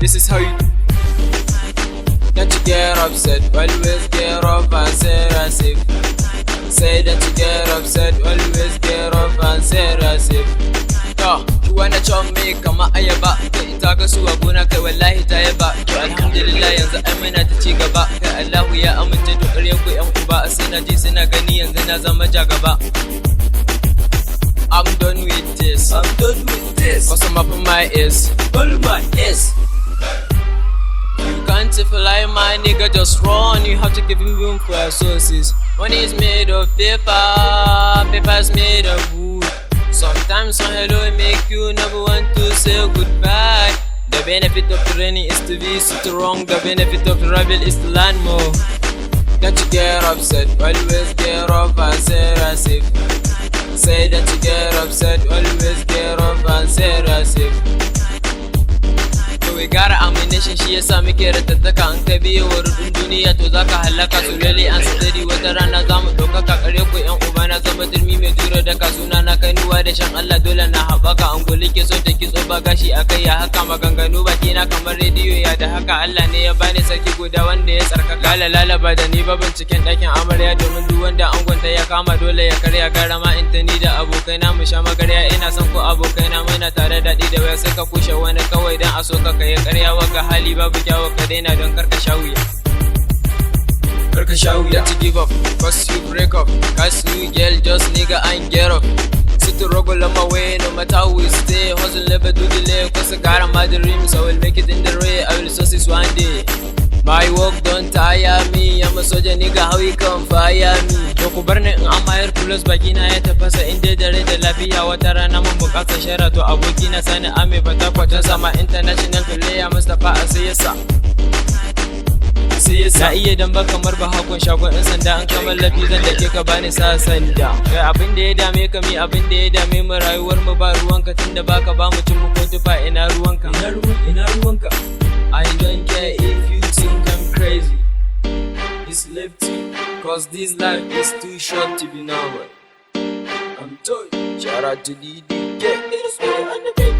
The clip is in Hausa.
This is how you don't you get upset, always get up and say receive. Say that you get upset, always get up and say receive. Yo, ki wanna chon me kama ayaba, ka ita ga su a gona kai wallahi ta yaba. To alhamdulillah yanzu ai muna ta ci gaba, kai Allahu ya amince da ƙarya ku yan uba, sai na ji suna gani yanzu na zama jagaba. I'm done with this. Cause I'm up in my ears. All my ears. You can't fly my nigga, just run. You have to give him room for your sources. Money is made of paper, paper is made of wood. Sometimes some hello make you never want to say goodbye. The benefit of training is to be strong. The benefit of travel is to learn more. Don't you get upset, always get up and say receive. Say that you get upset, always get up and say receive. So we got ammunition, shi yasa muke ratattaka. An ka biye wa rudin duniya to zaka halaka. So really and steady, wata rana zamu ɗaukaka. Kare ku yan uba na zama turmi mai dura da kasuna na kainuwa da shan Allah dole na haɓaka. Angoli ke so ta kitso ba gashi a kai ya haka. Maganganu baki na kamar rediyo ya da haka. Allah ne ya bani sarki guda wanda ya tsarkaka. Lalaba da ni ba binciken ɗakin amarya, domin duk wanda angonta ya kama dole ya karya. Gara ma in ta ni da abokai na mu sha magarya. Ina son ko abokai na muna tare daɗi da waya, sai ka kushe wani kawai dan a so ka kai karya. Waka hali babu kyawu ka daina don karka sha wuya. Karka sha wuya to give up, cause you break up. Cause you girl just nigga and get up. Sit to ruggle on my way, no matter how we stay. Hustle never do delay, cause I got my dreams. I will make it in the rain, I will success one day. My work don't tire me, I'm a soldier nigga, how you come fire me. To ku bar ni in amma yar plus baki na ya tafasa, in dai da rai da lafiya wata rana mun bukatar shara. To aboki na sani ame fata kwatan sama, international player Mustapha a sai yasa. Na iya damba kamar ba hakon shagon ɗan sanda, an kamar lafi zan da ke ka bani sa sanda. Kai abin da ya dame ka mi abin da ya dame mu, rayuwar mu ba ruwanka, tunda baka ba mu cin mu ko tufa. Ina ruwanka, ina ruwanka. I don't care if you think I'm crazy. It's lefty, cause this life is too short to be normal. I'm told, shout out to DDK, it is way on the beat.